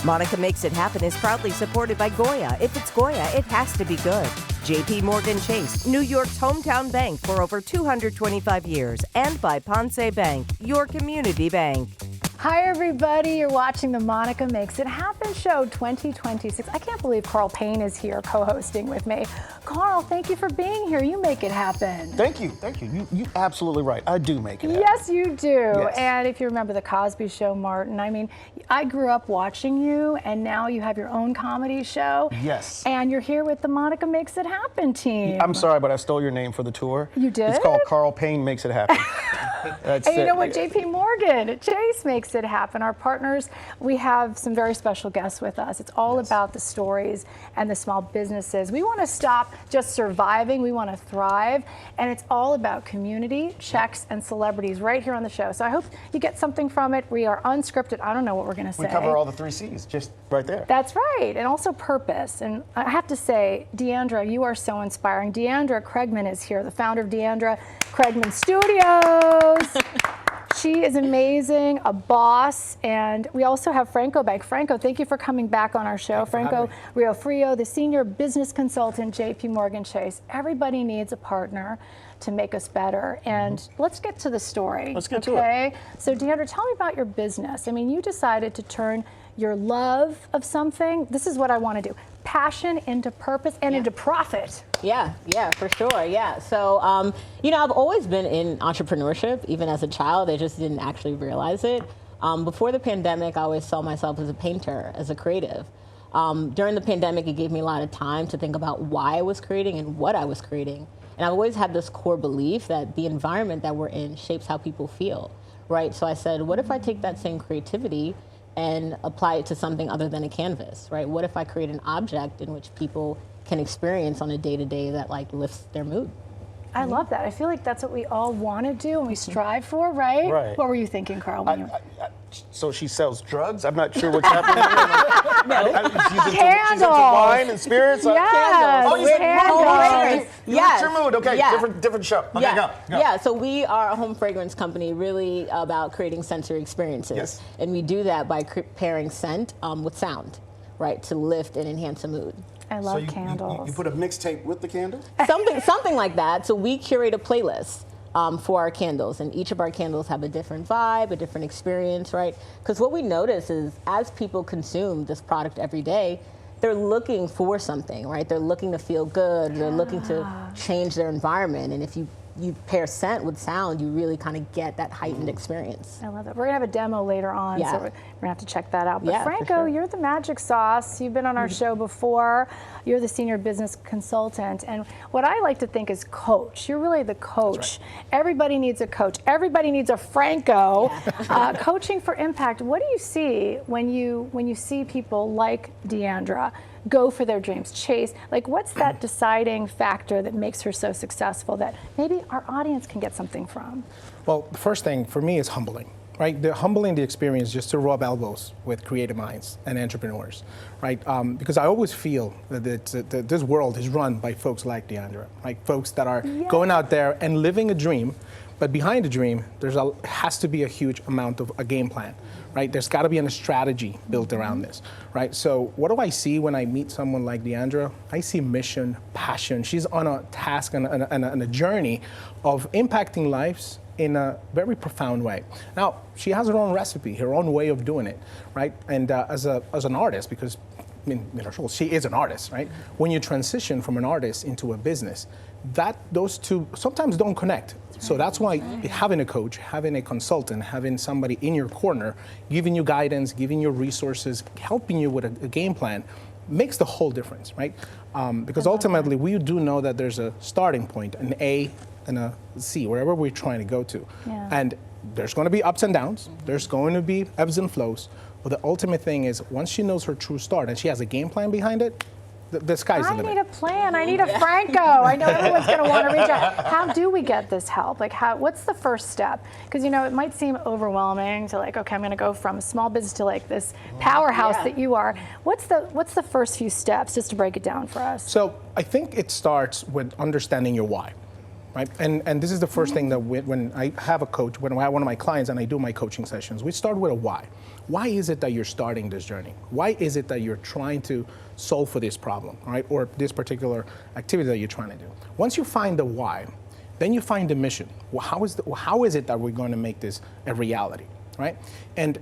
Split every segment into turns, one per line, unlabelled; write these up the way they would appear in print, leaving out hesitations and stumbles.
Monica Makes It Happen is proudly supported by Goya. If it's Goya, it has to be good. JP Morgan Chase, New York's hometown bank for over 225 years, and by Ponce Bank, your community bank.
Hi, everybody. You're watching the Monica Makes It Happen show 2026. I can't believe Carl Payne is here co-hosting with me. Carl, thank you for being here. You make it happen.
Thank you. Thank you. You're absolutely right. I do make it happen.
Yes, you do.
Yes.
And if you remember The Cosby Show, Martin, I mean, I grew up watching you, and now you have your own comedy show.
Yes.
And you're here with the Monica Makes It Happen team.
I'm sorry, but I stole your name for the tour.
You did?
It's called Carl Payne Makes It Happen.
And you know what? JP Morgan Chase makes it happen. Our partners, we have some very special guests with us. It's all about the stories and the small businesses. We want to stop just surviving. We want to thrive. And it's all about community, checks, and celebrities right here on the show. So I hope you get something from it. We are unscripted. I don't know what we're going to say.
We cover all the 3 C's just right there.
That's right. And also purpose. And I have to say, Deandra, you are so inspiring. Deandra Craigman is here, the founder of Deandra Craigman Studios. She is amazing, a boss, and we also have Franco back. Franco, thank you for coming back on our show. Franco Riofrio, the senior business consultant, JP Morgan Chase. Everybody needs a partner to make us better. And let's get to the story.
Let's get to it.
So Deandra, tell me about your business. I mean, you decided to turn your love of something, this is what I want to do, passion into purpose and into profit.
Yeah, for sure, yeah. So, you know, I've always been in entrepreneurship, even as a child. I just didn't actually realize it. Before the pandemic, I always saw myself as a painter, as a creative. During the pandemic, it gave me a lot of time to think about why I was creating and what I was creating. And I've always had this core belief that the environment that we're in shapes how people feel, right? So I said, what if I take that same creativity and apply it to something other than a canvas, right? What if I create an object in which people can experience on a day-to-day that like lifts their mood?
I love that. I feel like that's what we all want to do and we strive for, right?
Right.
What were you thinking, Carl?
So she sells drugs? I'm not sure what's happening here. She's into wine and spirits?
Yes.
Oh, you said
candles.
You lift your mood. Okay, different show. Okay,
Yeah.
go.
Yeah, so we are a home fragrance company really about creating sensory experiences.
Yes.
And we do that by pairing scent with sound, right, to lift and enhance a mood.
I love candles.
You put a mixtape with the candle?
Something like that. So we curate a playlist for our candles, and each of our candles have a different vibe, a different experience, right? Because what we notice is as people consume this product every day, they're looking for something, right? They're looking to feel good, they're looking to change their environment, and if you pair scent with sound, you really kind of get that heightened experience.
I love that. We're going to have a demo later on, so we're going to have to check that out. But
Yeah,
Franco,
for sure.
you're the magic sauce. You've been on our show before. You're the senior business consultant. And what I like to think is coach. You're really the coach.
Right.
Everybody needs a coach. Everybody needs a Franco. Coaching for impact. What do you see when you see people like Deandra go for their dreams, chase? Like, what's that deciding factor that makes her so successful that maybe our audience can get something from?
Well, the first thing for me is humbling, right? Humbling the experience just to rub elbows with creative minds and entrepreneurs, right? Because I always feel that this world is run by folks like Deandra, like folks that are going out there and living a dream. But behind the dream, has to be a huge amount of a game plan, right? There's got to be a strategy built around this, right? So what do I see when I meet someone like Deandra? I see mission, passion. She's on a task and a journey of impacting lives in a very profound way. Now, she has her own recipe, her own way of doing it, right? And as an artist, because I mean, she is an artist, right? When you transition from an artist into a business, those two sometimes don't connect. So that's why having a coach, having a consultant, having somebody in your corner, giving you guidance, giving you resources, helping you with a game plan, makes the whole difference, right? Because ultimately, we do know that there's a starting point, an A and a C, wherever we're trying to go to.
Yeah.
And there's going to be ups and downs. There's going to be ebbs and flows. But the ultimate thing is, once she knows her true start and she has a game plan behind it, the sky's the limit.
I need a plan. I need a Franco. I know everyone's going to want to reach out. How do we get this help? Like, what's the first step? Because, you know, it might seem overwhelming to like, okay, I'm going to go from a small business to like this powerhouse that you are. What's the first few steps, just to break it down for us?
So I think it starts with understanding your why. right? And this is the first thing that when I have a coach, when I have one of my clients and I do my coaching sessions, we start with a why. Why is it that you're starting this journey? Why is it that you're trying to solve for this problem, right? Or this particular activity that you're trying to do? Once you find the why, then you find the mission. Well, how is it that we're going to make this a reality, right? And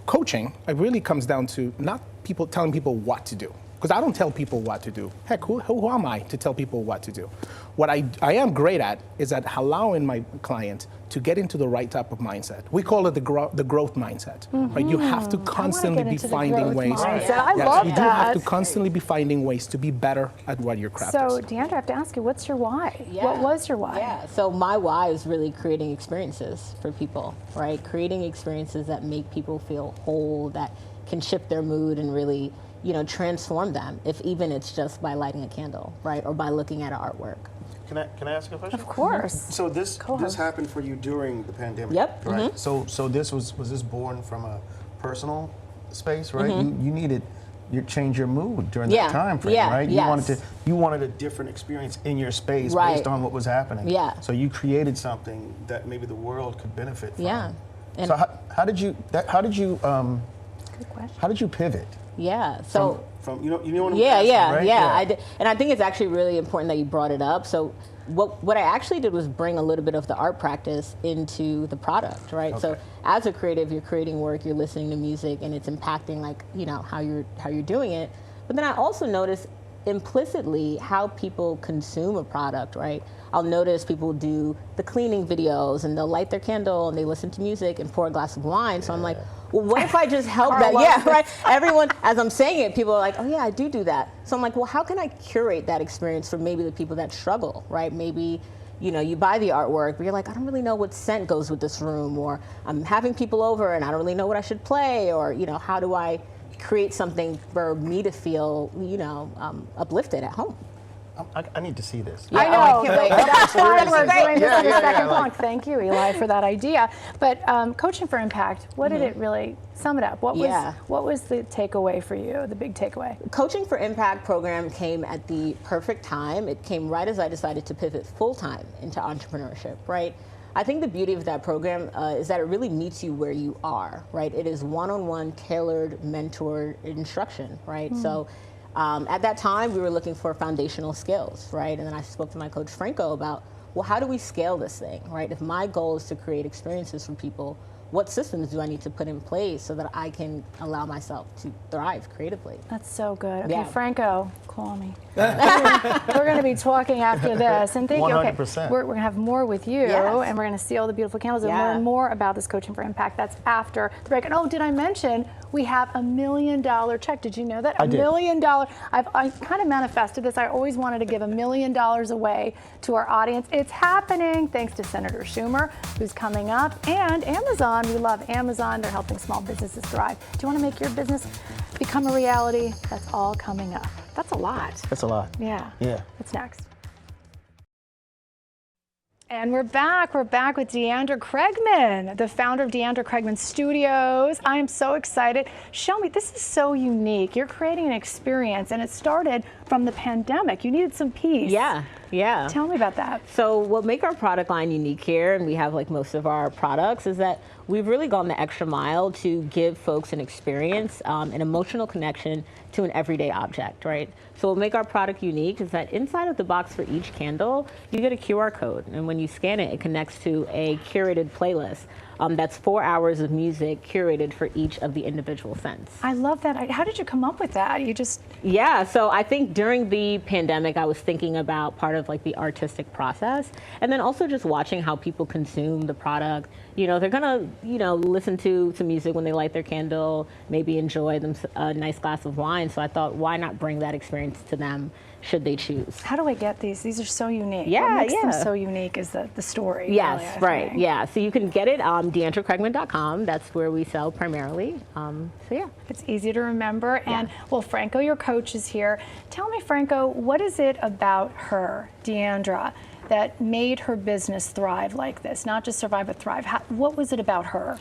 coaching, it really comes down to not people telling people what to do. Because I don't tell people what to do. Heck, who am I to tell people what to do? What I am great at is at allowing my client to get into the right type of mindset. We call it the growth mindset. Right? You have to constantly be finding ways.
I love
you
that.
do have to constantly be finding ways to be better at what your craft
So,
is.
Deandra, I have to ask you, what's your why?
Yeah.
What was your why?
Yeah, so my why is really creating experiences for people, right? Creating experiences that make people feel whole, that can shift their mood and really, transform them, if even it's just by lighting a candle, right? Or by looking at an artwork.
Can I ask a question?
Of course.
So this happened for you during the pandemic,
Yep.
right? So this was this born from a personal space, right? You change your mood during that time frame, right? You wanted a different experience in your space based on what was happening.
Yeah.
So you created something that maybe the world could benefit from.
Yeah. And
So how did you
Good question.
how did you pivot?
yeah, so
From you know what I'm
yeah,
asking, right?
I did. And I think it's actually really important that you brought it up. So what I actually did was bring a little bit of the art practice into the product, right? So as a creative, you're creating work, you're listening to music, and it's impacting how you're doing it. But then I also noticed implicitly how people consume a product, right? I'll notice people do the cleaning videos and they'll light their candle and they listen to music and pour a glass of wine. So I'm like, well, what if I just help that? Yeah, right. Everyone, as I'm saying it, people are like, oh yeah, I do that. So I'm like, well, how can I curate that experience for maybe the people that struggle, right? Maybe, you buy the artwork, but you're like, I don't really know what scent goes with this room, or I'm having people over and I don't really know what I should play, or, how do I create something for me to feel, uplifted at home.
I need to see this.
I know.
I can't wait.
That's why we're doing this in the second
like-
block. Thank you, Eli, for that idea. But Coaching for Impact, what did it really sum it up? What was the takeaway for you, the big takeaway?
Coaching for Impact program came at the perfect time. It came right as I decided to pivot full-time into entrepreneurship, right? I think the beauty of that program is that it really meets you where you are, right? It is one-on-one, tailored, mentored instruction, right? So at that time, we were looking for foundational skills, right? And then I spoke to my coach, Franco, about, well, how do we scale this thing, right? If my goal is to create experiences for people, what systems do I need to put in place so that I can allow myself to thrive creatively?
That's so good. Okay,
Yeah.
Franco, call me. We're going to be talking after this. And thank you. Okay,
100%.
we're going to have more with you,
Yes.
and we're going to see all the beautiful candles and
Yeah.
learn more about this Coaching for Impact. That's after the break. And oh, did I mention we have $1 million check? Did you know that?
I did.
$1 million. I kind of manifested this. I always wanted to give $1 million away to our audience. It's happening thanks to Senator Schumer, who's coming up, and Amazon. We love Amazon. They're helping small businesses thrive. Do you want to make your business become a reality? That's all coming up. That's a lot.
That's a lot.
Yeah.
Yeah.
What's next? And we're back. We're back with Deandra Craigman, the founder of Deandra Craigman Studios. I am so excited. Show me, this is so unique. You're creating an experience, and it started from the pandemic. You needed some peace.
Yeah.
Tell me about that.
So what make our product line unique here, and we have like most of our products, is that we've really gone the extra mile to give folks an experience, an emotional connection to an everyday object, right? So what make our product unique is that inside of the box for each candle, you get a QR code. And when you scan it, it connects to a curated playlist. That's 4 hours of music curated for each of the individual scents.
I love that. How did you come up with that? You just...
Yeah, so I think during the pandemic, I was thinking about part of like the artistic process, and then also just watching how people consume the product. They're gonna, listen to music when they light their candle, maybe enjoy them a nice glass of wine. So I thought, why not bring that experience to them, should they choose?
How do I get these? These are so unique.
Yeah,
what makes them
yeah.
so unique is the story.
Yes,
really, I
right,
think.
yeah. So you can get it on DeandraCraigman.com. That's where we sell primarily. So yeah.
It's easy to remember. And well, Franco, your coach, is here. Tell me, Franco, what is it about her, Deandra, that made her business thrive like this? Not just survive, but thrive. What was it about her?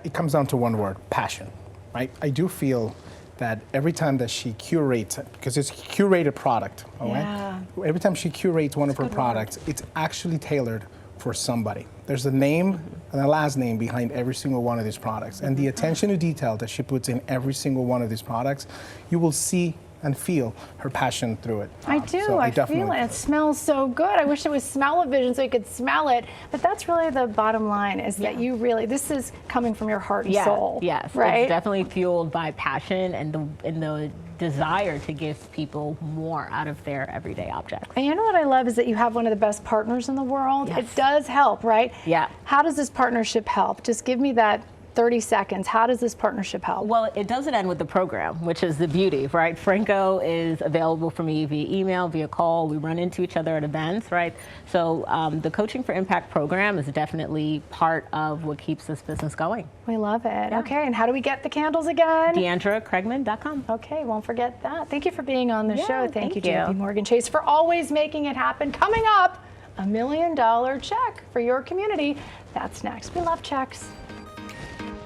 It comes down to one word: passion. Right? I do feel that every time that she curates, because it's a curated product, all right? Every time she curates one of her products, it's actually tailored for somebody. There's a name and a last name behind every single one of these products. And the attention to detail that she puts in every single one of these products, you will see and feel her passion through it.
I do, so I feel it. It smells so good. I wish it was smell-o-vision so you could smell it. But that's really the bottom line, is that you really, this is coming from your heart and soul.
Yes,
right?
It's definitely fueled by passion and the desire to give people more out of their everyday objects.
And you know what I love is that you have one of the best partners in the world.
Yes.
It does help, right?
Yeah.
How does this partnership help? Just give me that 30 seconds. How does this partnership help?
Well, it doesn't end with the program, which is the beauty, right? Franco is available for me via email, via call. We run into each other at events, right? So the Coaching for Impact program is definitely part of what keeps this business going.
We love it. Okay, and how do we get the candles again?
DeandraCraigman.com.
Okay, won't forget that. Thank you for being on the show. Thank you,
you.
JP Morgan Chase, for always making it happen. Coming up, $1 million check for your community. That's next. We love checks.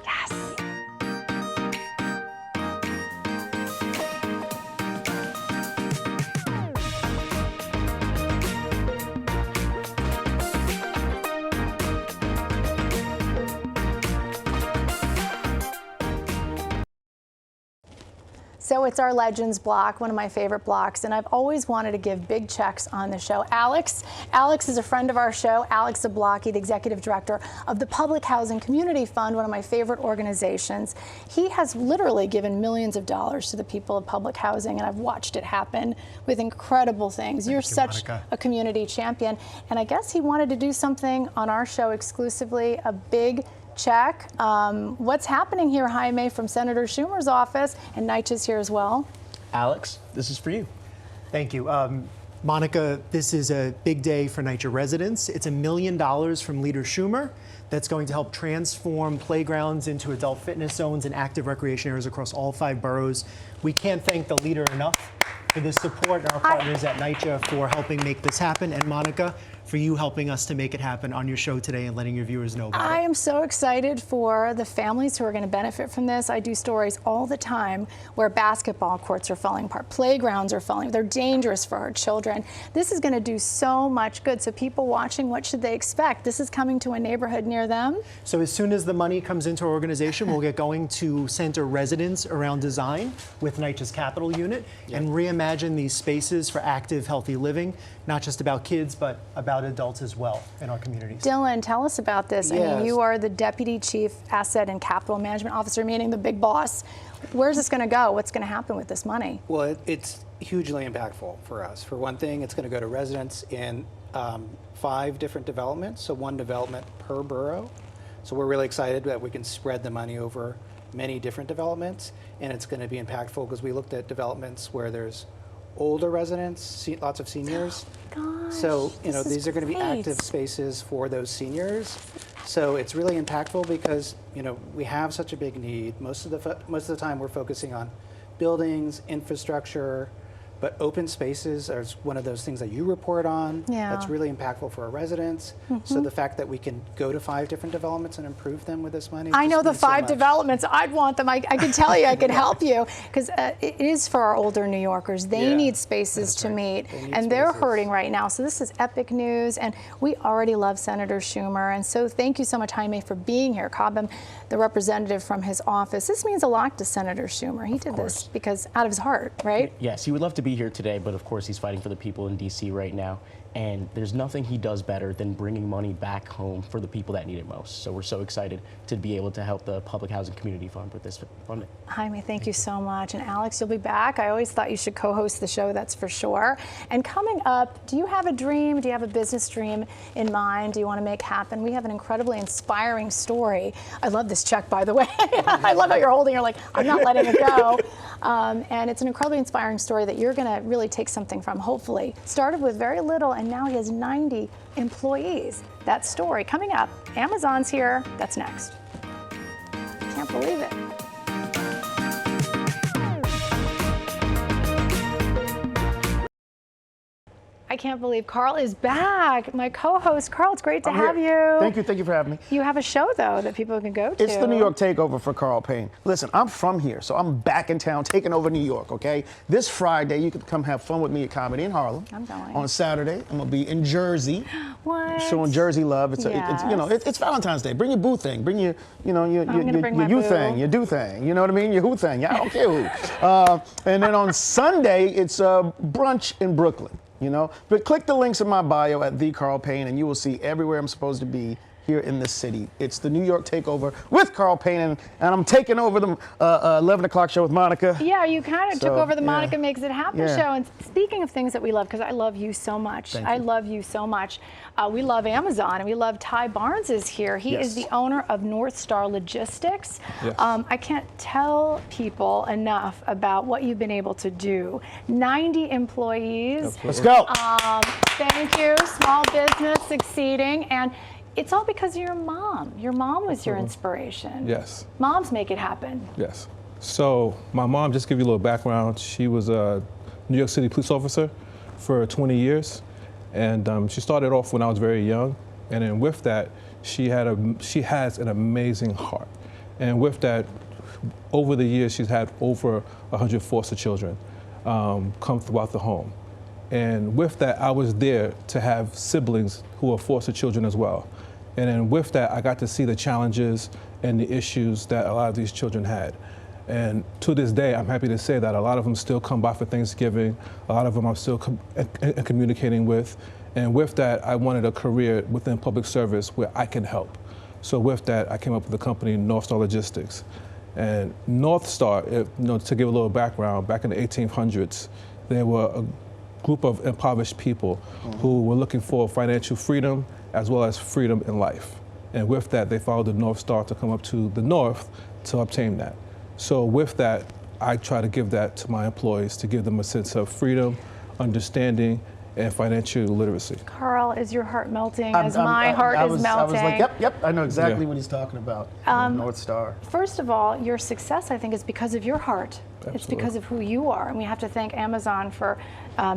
Yes. So it's our Legends block, one of my favorite blocks, and I've always wanted to give big checks on the show. Alex is a friend of our show. Alex Zablocki, the executive director of the Public Housing Community Fund, one of my favorite organizations. He has literally given millions of dollars to the people of public housing, and I've watched it happen with incredible things. You're such a community champion, and I guess he wanted to do something on our show exclusively, a big check. What's happening here, Jaime, from Senator Schumer's office, and NYCHA's here as well?
Alex, this is for you.
Thank you. Monica, this is a big day for NYCHA residents. It's $1 million from Leader Schumer that's going to help transform playgrounds into adult fitness zones and active recreation areas across all 5 boroughs. We can't thank the leader enough for this support, and our partners at NYCHA for helping make this happen, and Monica, for you helping us to make it happen on your show today and letting your viewers know about it.
I am so excited for the families who are going to benefit from this. I do stories all the time where basketball courts are falling apart, playgrounds are falling, they're dangerous for our children. This is going to do so much good. So people watching, what should they expect? This is coming to a neighborhood near them.
So as soon as the money comes into our organization, we'll get going to center residents around design with NYCHA's Capital Unit and reimagine these spaces for active, healthy living, not just about kids, but about adults as well in our communities.
Dylan, tell us about this. I mean, you are the Deputy Chief Asset and Capital Management Officer, meaning the big boss. Where's this going to go? What's going to happen with this money?
Well, it's hugely impactful for us. For one thing, it's going to go to residents in 5 different developments, so 1 development per borough. So we're really excited that we can spread the money over many different developments, and it's going to be impactful because we looked at developments where there's older residents, lots of seniors.
Gosh,
so, you know, these are going to be active spaces for those seniors. So it's really impactful because, you know, we have such a big need. Most of the time we're focusing on buildings, infrastructure, but open spaces are one of those things that you report on. That's really impactful for our residents. So the fact that we can go to 5 different developments and improve them with this money.
I know the 5 developments. I'd want them. I can tell you, I could help you, because it is for our older New Yorkers. They need spaces to meet, and they're hurting right now. So this is epic news, and we already love Senator Schumer. And so thank you so much, Jaime, for being here. Cobham, the representative from his office. This means a lot to Senator Schumer. He did this because out of his heart, right?
Yes, he would love to be here today, but of course he's fighting for the people in D.C. right now. And there's nothing he does better than bringing money back home for the people that need it most. So we're so excited to be able to help the Public Housing Community Fund with this funding.
Jaime, thank you so much. And Alex, you'll be back. I always thought you should co-host the show, that's for sure. And coming up, do you have a dream? Do you have a business dream in mind? Do you want to make happen? We have an incredibly inspiring story. I love this check, by the way. I love how you're holding. You're like, I'm not letting it go. And it's an incredibly inspiring story that you're going to really take something from, hopefully. Started with very little, and now he has 90 employees. That story coming up. Amazon's here. That's next. Can't believe it. I can't believe Carl is back. My co-host, Carl, it's great to have you.
Thank you for having me.
You have a show, though, that people can go to.
It's the New York Takeover for Carl Payne. Listen, I'm from here, so I'm back in town, taking over New York, okay? This Friday, you can come have fun with me at Comedy in Harlem.
I'm going.
On Saturday, I'm gonna be in Jersey.
What?
Showing Jersey love. It's it's Valentine's Day. Bring your boo thing. Bring your your you thing, your do thing. You know what I mean? Your who thing. I don't care who. And then on Sunday, it's brunch in Brooklyn. But click the links in my bio at The Carl Payne, and you will see everywhere I'm supposed to be here in this city. It's the New York Takeover with Carl Payne, and I'm taking over the 11 o'clock show with Monica.
Yeah, you kind of took over the Monica Makes It Happen show. And speaking of things that we love, because I love you so much. I love you so much. We love Amazon, and we love Ty Barnes is here. He is the owner of North Star Logistics.
Yes.
I can't tell people enough about what you've been able to do. 90 employees.
Let's go.
Thank you. Small business succeeding. And it's all because of your mom. Your mom was your inspiration.
Yes.
Moms make it happen.
Yes. So my mom, just to give you a little background, she was a New York City police officer for 20 years. And she started off when I was very young. And then with that, she has an amazing heart. And with that, over the years, she's had over 100 foster children come throughout the home. And with that, I was there to have siblings who are foster children as well. And then with that, I got to see the challenges and the issues that a lot of these children had. And to this day, I'm happy to say that a lot of them still come by for Thanksgiving. A lot of them I'm still communicating with. And with that, I wanted a career within public service where I can help. So with that, I came up with the company North Star Logistics. And North Star, to give a little background, back in the 1800s, there were a group of impoverished people who were looking for financial freedom as well as freedom in life. And with that, they followed the North Star to come up to the north to obtain that. So with that, I try to give that to my employees to give them a sense of freedom, understanding, and financial literacy.
Carl, is your heart melting as my heart is melting?
I was like, yep, I know exactly what he's talking about. North Star.
First of all, your success, I think, is because of your heart.
Absolutely.
It's because of who you are. And we have to thank Amazon for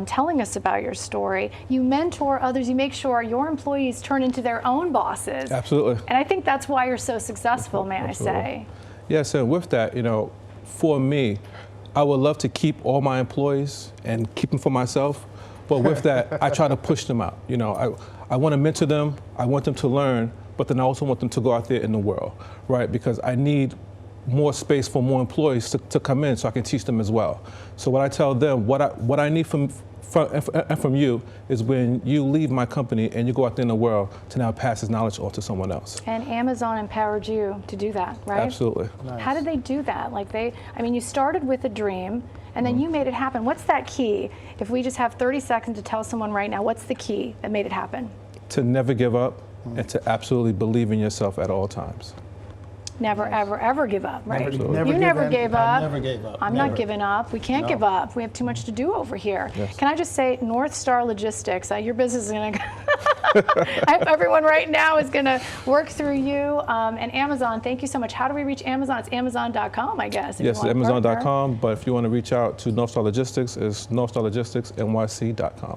telling us about your story. You mentor others. You make sure your employees turn into their own bosses.
Absolutely.
And I think that's why you're so successful, may I say.
Yes, and with that, for me, I would love to keep all my employees and keep them for myself. But with that, I try to push them out. I want to mentor them. I want them to learn, but then I also want them to go out there in the world, right? Because I need more space for more employees to come in so I can teach them as well. So what I tell them, what I need from you is when you leave my company and you go out there in the world to now pass this knowledge on to someone else.
And Amazon empowered you to do that, right?
Absolutely.
Nice. How did they do that? You started with a dream and then you made it happen. What's that key? If we just have 30 seconds to tell someone right now, what's the key that made it happen?
To never give up and to absolutely believe in yourself at all times.
Never, ever, ever give up, right?
You
never gave up.
I never gave up.
I'm not giving up. We can't give up. We have too much to do over here.
Yes.
Can I just say, North Star Logistics, your business is going to, everyone right now is going to work through you. And Amazon, thank you so much. How do we reach Amazon? It's Amazon.com, I guess.
Yes, Amazon.com. But if you want to reach out to North Star Logistics, it's NorthStarLogisticsNYC.com.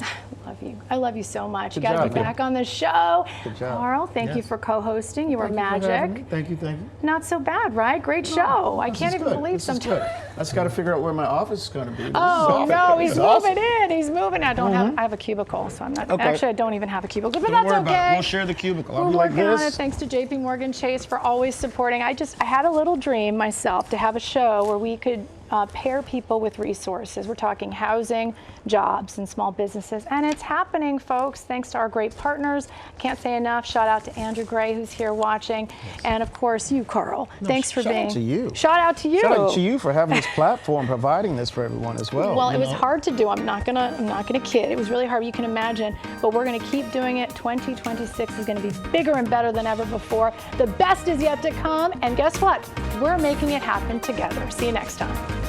I love you so much. You got to be back on the show.
Good job.
Carl, thank you for co-hosting. You were magic.
Thank you.
Not so bad, right? Great show. I can't even believe sometimes.
I just got to figure out where my office is going to be.
Oh no, he's moving in. He's moving. I have a cubicle, so I'm not.
Okay.
Actually, I don't even have a cubicle, but
Don't
that's
worry
okay.
about it. We'll share the cubicle. I'll
We're
be like
working on it.
this.
Thanks to JP Morgan Chase for always supporting. I had a little dream myself to have a show where we could pair people with resources. We're talking housing, jobs, and small businesses. And it's happening, folks, thanks to our great partners. Can't say enough. Shout out to Andrew Gray, who's here watching. And of course, you, Carl. Thanks for being.
Shout out to you.
Shout out to you.
Shout out to you for having this platform, providing this for everyone as well.
Well, it was hard to do. I'm not gonna kid. It was really hard. You can imagine. But we're gonna keep doing it. 2026 is gonna be bigger and better than ever before. The best is yet to come. And guess what? We're making it happen together. See you next time.